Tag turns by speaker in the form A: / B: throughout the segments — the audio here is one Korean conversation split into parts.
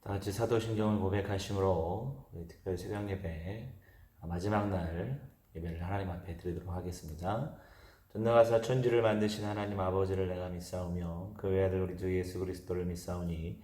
A: 다 같이 사도신경을 고백하심으로 우리 특별 새벽 예배 마지막 날 예배를 하나님 앞에 드리도록 하겠습니다. 전능하사 천지를 만드신 하나님 아버지를 내가 믿사오며 그 외아들 우리 주 예수 그리스도를 믿사오니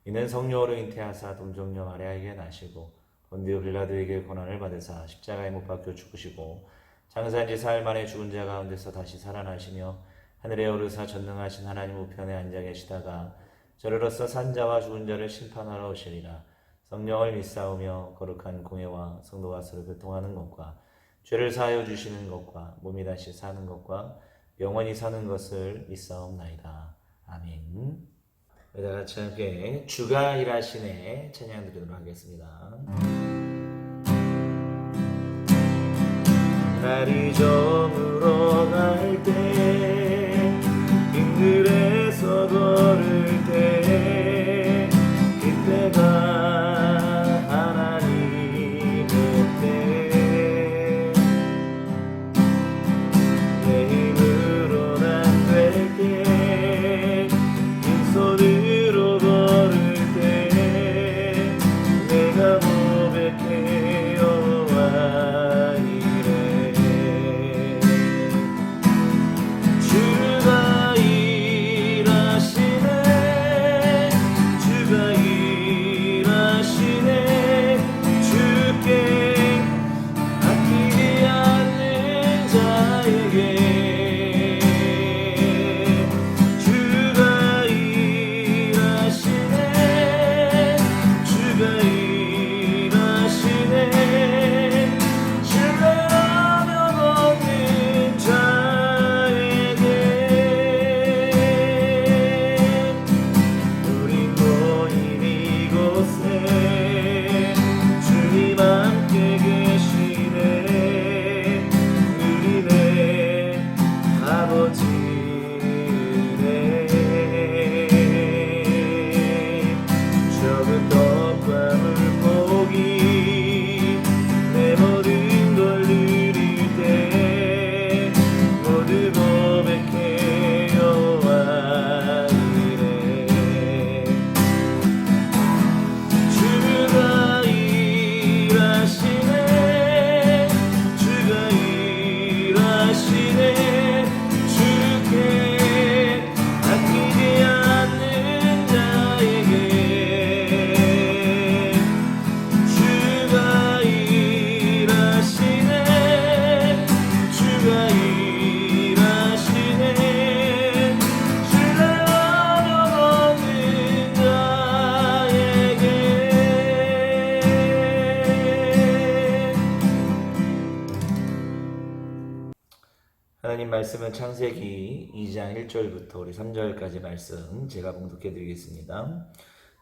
A: 이는 성령으로 잉태하사 동정녀 마리아에게 나시고 본디오 빌라도에게 고난을 받으사 십자가에 못 박혀 죽으시고 장사한 지 사흘 만에 죽은 자 가운데서 다시 살아나시며 하늘에 오르사 전능하신 하나님 우편에 앉아 계시다가 저리로서 산자와 죽은 자를 심판하러 오시리라. 성령을 믿사오며 거룩한 공예와 성도와 서로 교통하는 것과 죄를 사하여 주시는 것과 몸이 다시 사는 것과 영원히 사는 것을 믿사옵나이다. 아멘. 다 같이 함께 주가 일하시네 찬양 드리도록 하겠습니다. 날이 저물어 갈 때 빙글에서 걸을 때 그때가 하나님의 때 내 힘으로는 안 될게 빈손으로 걸을 때 내가 고백해 여호와 이래 주가 일하시네 주가 일하시네 주께 아끼지 않는 자에게 주가 일하시네 주가 일하시네 신뢰하며 걷는 자에게 우리 모인 이곳에 주님 함께 계시네 누리네 아버지네 적은 떡과 물고기 내 모든 걸 누릴 때 모두 고백해 여호와 이래 주가 일하시네 주가 일하시네 주께 아끼지 않는 자에게 주가 일하시네 주가 일하시네 신뢰하며 걷는 자에게 하나님 말씀은 창세기 2장 1절부터 우리 3절까지 말씀 제가 봉독해 드리겠습니다.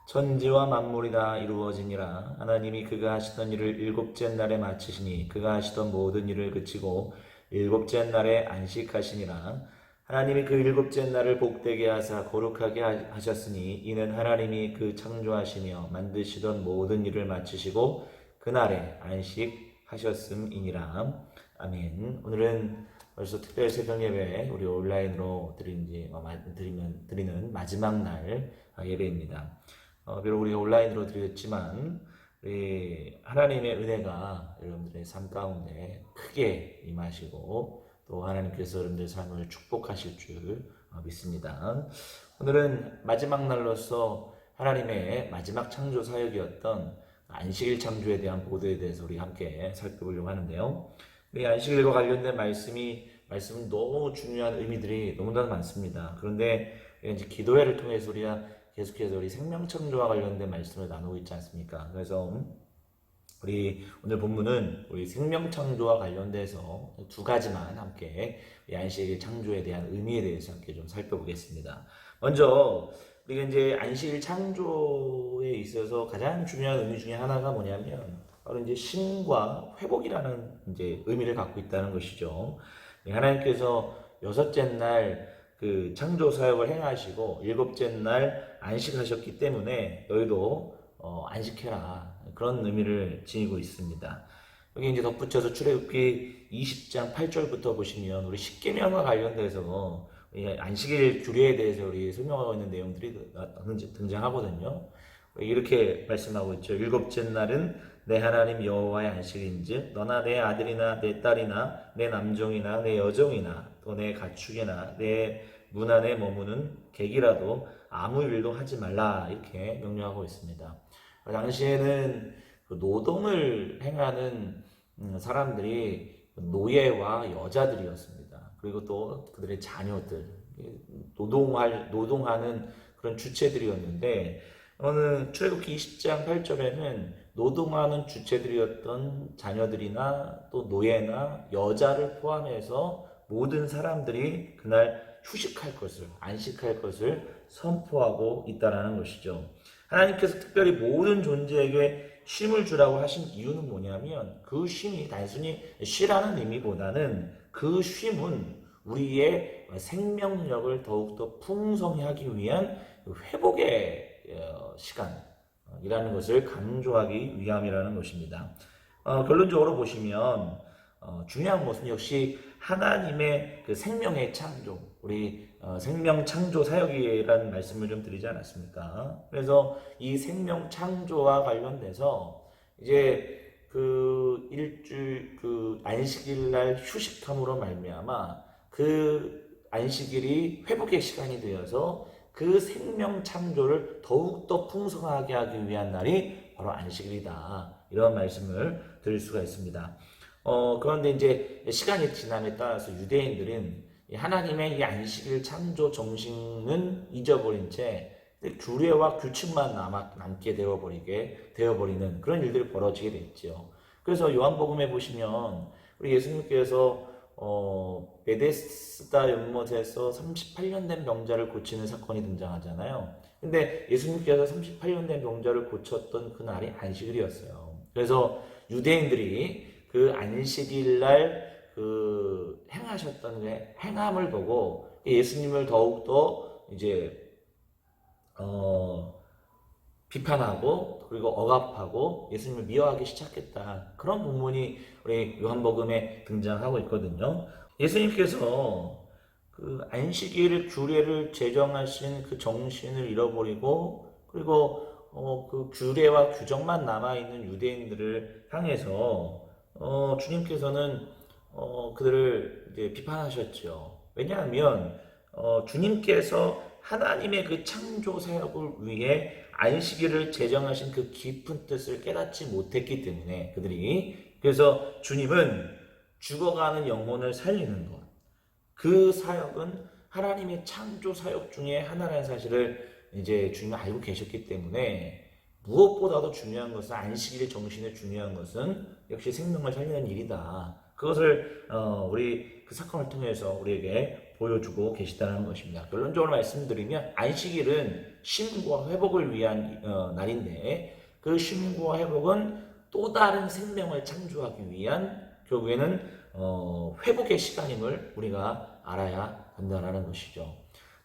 A: 천지와 만물이 다 이루어지니라. 하나님이 그가 하시던 일을 일곱째 날에 마치시니 그가 하시던 모든 일을 그치고 일곱째 날에 안식하시니라. 하나님이 그 일곱째 날을 복되게 하사 거룩하게 하셨으니 이는 하나님이 그 창조하시며 만드시던 모든 일을 마치시고 그날에 안식하셨음이니라. 아멘. 오늘은 벌써 특별 새벽 예배 우리 온라인으로 드리는 마지막 날 예배입니다. 비록 우리 온라인으로 드렸지만 우리 하나님의 은혜가 여러분들의 삶 가운데 크게 임하시고 또 하나님께서 여러분들의 삶을 축복하실 줄 믿습니다. 오늘은 마지막 날로서 하나님의 마지막 창조 사역이었던 안식일 창조에 대한 보도에 대해서 우리 함께 살펴보려고 하는데요. 우리 안식일과 관련된 말씀은 너무 중요한 의미들이 너무나 많습니다. 그런데 이제 기도회를 통해서 우리가 계속해서 우리 생명창조와 관련된 말씀을 나누고 있지 않습니까? 그래서 우리 오늘 본문은 우리 생명창조와 관련돼서 두 가지만 함께 이 안식일 창조에 대한 의미에 대해서 함께 좀 살펴보겠습니다. 먼저 우리가 이제 안식일 창조에 있어서 가장 중요한 의미 중에 하나가 뭐냐면 바로 이제 쉼과 회복이라는 이제 의미를 갖고 있다는 것이죠. 하나님께서 여섯째 날 그 창조 사역을 행하시고 일곱째 날 안식하셨기 때문에 너희도 안식해라 그런 의미를 지니고 있습니다. 여기 이제 덧붙여서 출애굽기 20장 8절부터 보시면 우리 십계명과 관련돼서 안식일 규례에 대해서 우리 설명하고 있는 내용들이 등장하거든요. 이렇게 말씀하고 있죠. 일곱째 날은 내 하나님 여호와의 안식인즉 너나 내 아들이나 내 딸이나 내 남종이나 내 여종이나 또 내 가축이나 내 문 안에 머무는 객이라도 아무 일도 하지 말라 이렇게 명령하고 있습니다. 당시에는 그 노동을 행하는 사람들이 노예와 여자들이었습니다. 그리고 또 그들의 자녀들, 노동하는 그런 주체들이었는데 어느 출애굽기 20장 8절에는 노동하는 주체들이었던 자녀들이나 또 노예나 여자를 포함해서 모든 사람들이 그날 휴식할 것을, 안식할 것을 선포하고 있다는 것이죠. 하나님께서 특별히 모든 존재에게 쉼을 주라고 하신 이유는 뭐냐면 그 쉼이 단순히 쉬라는 의미보다는 그 쉼은 우리의 생명력을 더욱더 풍성히 하기 위한 회복의 시간이라는 것을 강조하기 위함이라는 것입니다. 결론적으로 보시면 중요한 것은 역시 하나님의 그 생명의 창조, 우리 생명 창조 사역이라는 말씀을 좀 드리지 않았습니까? 그래서 이 생명 창조와 관련돼서 이제 그 일주일 그 안식일 날 휴식함으로 말미암아 그 안식일이 회복의 시간이 되어서 그 생명 창조를 더욱더 풍성하게 하기 위한 날이 바로 안식일이다. 이런 말씀을 드릴 수가 있습니다. 그런데 이제 시간이 지남에 따라서 유대인들은 하나님의 이 안식일 창조 정신은 잊어버린 채 규례와 규칙만 남게 되어버리는 그런 일들이 벌어지게 됐죠. 그래서 요한복음에 보시면 우리 예수님께서 베데스다 연못에서 38년 된 병자를 고치는 사건이 등장하잖아요. 근데 예수님께서 38년 된 병자를 고쳤던 그날이 안식일이었어요. 그래서 유대인들이 그 안식일 날 그 행하셨던 행함을 보고 예수님을 더욱더 이제 비판하고 그리고 억압하고 예수님을 미워하기 시작했다. 그런 부분이 우리 요한복음에 등장하고 있거든요. 예수님께서 그 안식일 규례를 제정하신 그 정신을 잃어버리고 그리고 그 규례와 규정만 남아있는 유대인들을 향해서 주님께서는 그들을 이제 비판하셨죠. 왜냐하면 주님께서 하나님의 그 창조 사역을 위해 안식일을 제정하신 그 깊은 뜻을 깨닫지 못했기 때문에 그들이 그래서 주님은 죽어가는 영혼을 살리는 것, 그 사역은 하나님의 창조 사역 중에 하나라는 사실을 이제 주님은 알고 계셨기 때문에 무엇보다도 중요한 것은 안식일의 정신에 중요한 것은 역시 생명을 살리는 일이다. 그것을 우리 그 사건을 통해서 우리에게 보여주고 계시다는 것입니다. 결론적으로 말씀드리면 안식일은 쉼과 회복을 위한 날인데 그 쉼과 회복은 또 다른 생명을 창조하기 위한 결국에는 회복의 시간임을 우리가 알아야 한다는 것이죠.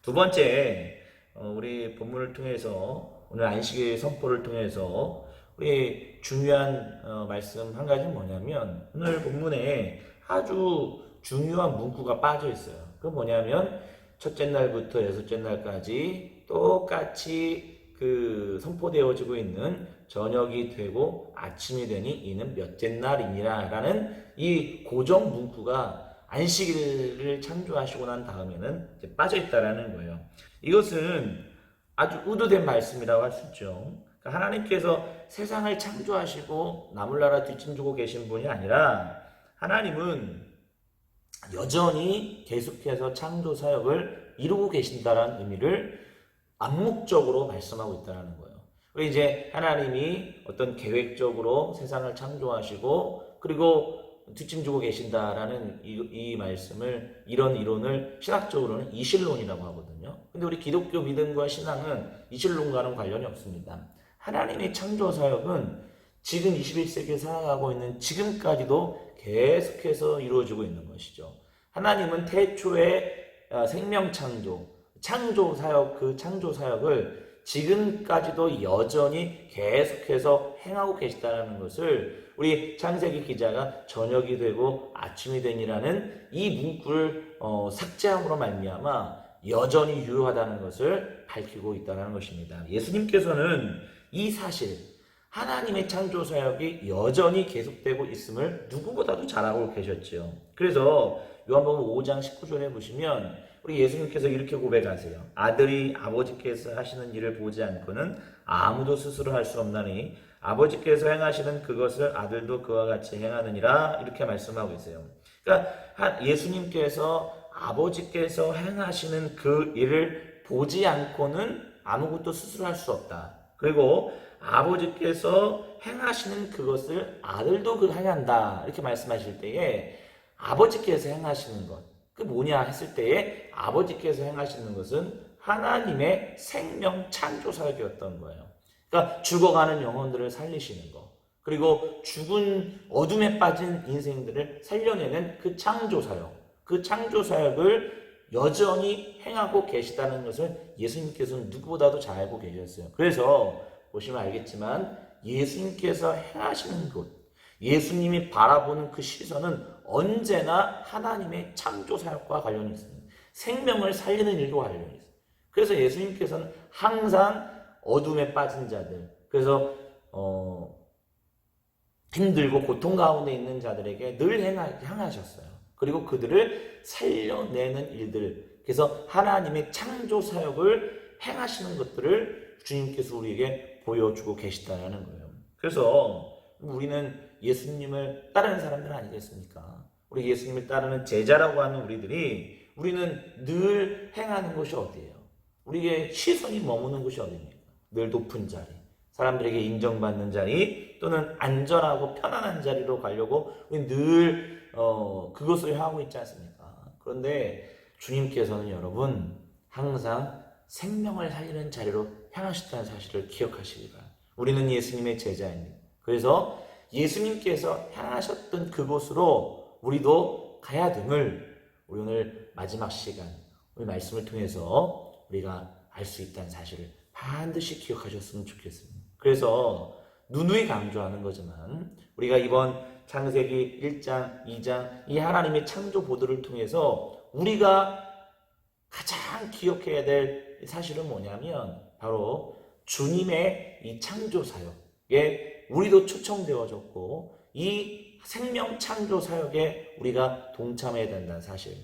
A: 두 번째, 우리 본문을 통해서 오늘 안식일 선포를 통해서 우리 중요한 말씀 한 가지는 뭐냐면 오늘 본문에 아주 중요한 문구가 빠져 있어요. 그 뭐냐면 첫째 날부터 여섯째 날까지 똑같이 그 선포되어지고 있는 저녁이 되고 아침이 되니 이는 몇째 날이니라 라는 이 고정 문구가 안식일을 창조하시고 난 다음에는 이제 빠져 있다라는 거예요. 이것은 아주 의도된 말씀이라고 할 수 있죠. 하나님께서 세상을 창조하시고 나물나라 뒷짐지고 계신 분이 아니라 하나님은 여전히 계속해서 창조 사역을 이루고 계신다는 의미를 암묵적으로 말씀하고 있다는 거예요. 우리 이제 하나님이 어떤 계획적으로 세상을 창조하시고 그리고 뒷짐지고 계신다라는 이 말씀을 이런 이론을 신학적으로는 이실론이라고 하거든요. 근데 우리 기독교 믿음과 신앙은 이실론과는 관련이 없습니다. 하나님의 창조 사역은 지금 21세기에 살아가고 있는 지금까지도 계속해서 이루어지고 있는 것이죠. 하나님은 태초에 생명 창조 사역, 그 창조 사역을 지금까지도 여전히 계속해서 행하고 계시다는 것을 우리 창세기 기자가 저녁이 되고 아침이 되니라는 이 문구를 삭제함으로 말미암아 여전히 유효하다는 것을 밝히고 있다는 것입니다. 예수님께서는 이 사실, 하나님의 창조 사역이 여전히 계속되고 있음을 누구보다도 잘 알고 계셨지요. 그래서 요한복음 5장 19절에 보시면 우리 예수님께서 이렇게 고백하세요. 아들이 아버지께서 하시는 일을 보지 않고는 아무도 스스로 할 수 없나니 아버지께서 행하시는 그것을 아들도 그와 같이 행하느니라, 이렇게 말씀하고 있어요. 그러니까 예수님께서 아버지께서 행하시는 그 일을 보지 않고는 아무것도 스스로 할 수 없다. 그리고 아버지께서 행하시는 그것을 아들도 그 행한다, 이렇게 말씀하실 때에 아버지께서 행하시는 것, 그 뭐냐 했을 때에 아버지께서 행하시는 것은 하나님의 생명 창조 사역이었던 거예요. 그러니까 죽어가는 영혼들을 살리시는 것, 그리고 죽은 어둠에 빠진 인생들을 살려내는 그 창조 사역, 그 창조 사역을 여전히 행하고 계시다는 것을 예수님께서는 누구보다도 잘 알고 계셨어요. 그래서 보시면 알겠지만 예수님께서 행하시는 것, 예수님이 바라보는 그 시선은 언제나 하나님의 창조 사역과 관련이 있습니다. 생명을 살리는 일과 관련이 있습니다. 그래서 예수님께서는 항상 어둠에 빠진 자들, 그래서 힘들고 고통 가운데 있는 자들에게 늘 향하셨어요. 그리고 그들을 살려내는 일들, 그래서 하나님의 창조 사역을 행하시는 것들을 주님께서 우리에게 보여주고 계시다는 거예요. 그래서 우리는 예수님을 따르는 사람들 아니겠습니까? 우리 예수님을 따르는 제자라고 하는 우리는 늘 행하는 곳이 어디예요? 우리의 시선이 머무는 곳이 어디입니까? 늘 높은 자리, 사람들에게 인정받는 자리, 또는 안전하고 편안한 자리로 가려고 우리 늘 그것을 향하고 있지 않습니까? 그런데 주님께서는 여러분 항상 생명을 살리는 자리로 향하셨다는 사실을 기억하시기 바랍니다. 우리는 예수님의 제자입니다. 그래서 예수님께서 향하셨던 그곳으로 우리도 가야 됨을 우리 오늘 마지막 시간, 우리 말씀을 통해서 우리가 알 수 있다는 사실을 반드시 기억하셨으면 좋겠습니다. 그래서 누누이 강조하는 거지만 우리가 이번 창세기 1장, 2장 이 하나님의 창조 보도를 통해서 우리가 가장 기억해야 될 사실은 뭐냐면 바로 주님의 이 창조 사역에 우리도 초청되어졌고 이 생명 창조 사역에 우리가 동참해야 된다는 사실,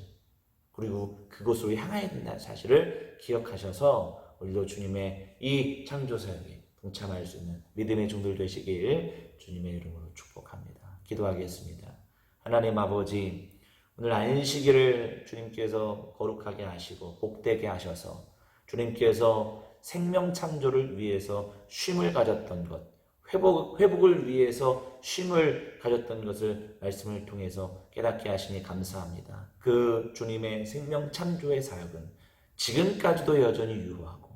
A: 그리고 그곳으로 향해야 된다는 사실을 기억하셔서 우리도 주님의 이 창조 사역에 동참할 수 있는 믿음의 종들 되시길 주님의 이름으로 축복합니다. 기도하겠습니다. 하나님 아버지, 오늘 안식일을 주님께서 거룩하게 하시고 복되게 하셔서 주님께서 생명 창조를 위해서 쉼을 가졌던 것, 회복을 위해서 쉼을 가졌던 것을 말씀을 통해서 깨닫게 하시니 감사합니다. 그 주님의 생명 창조의 사역은 지금까지도 여전히 유효하고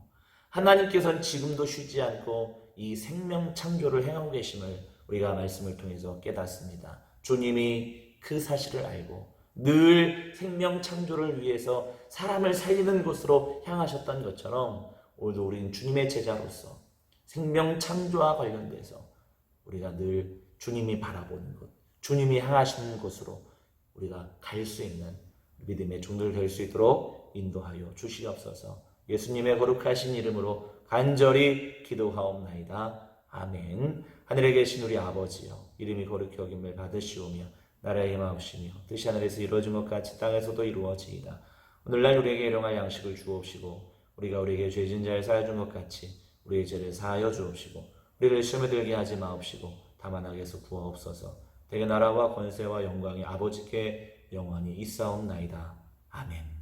A: 하나님께서는 지금도 쉬지 않고 이 생명 창조를 행하고 계심을 우리가 말씀을 통해서 깨닫습니다. 주님이 그 사실을 알고 늘 생명 창조를 위해서 사람을 살리는 곳으로 향하셨던 것처럼 오늘도 우리는 주님의 제자로서 생명 창조와 관련돼서 우리가 늘 주님이 바라보는 곳, 주님이 향하시는 곳으로 우리가 갈 수 있는 믿음의 종들 될 수 있도록 인도하여 주시옵소서. 예수님의 거룩하신 이름으로 간절히 기도하옵나이다. 아멘. 하늘에 계신 우리 아버지여, 이름이 거룩히 여김을 받으시오며 나라의 임하옵시며 뜻이 하늘에서 이루어진 것 같이 땅에서도 이루어지이다. 오늘날 우리에게 일용할 양식을 주옵시고 우리가 우리에게 죄진 자를 사하여 준 것 같이 우리의 죄를 사하여 주옵시고 우리를 시험에 들게 하지 마옵시고 다만 악에서 구하옵소서. 대개 나라와 권세와 영광이 아버지께 영원히 있사옵나이다. 아멘.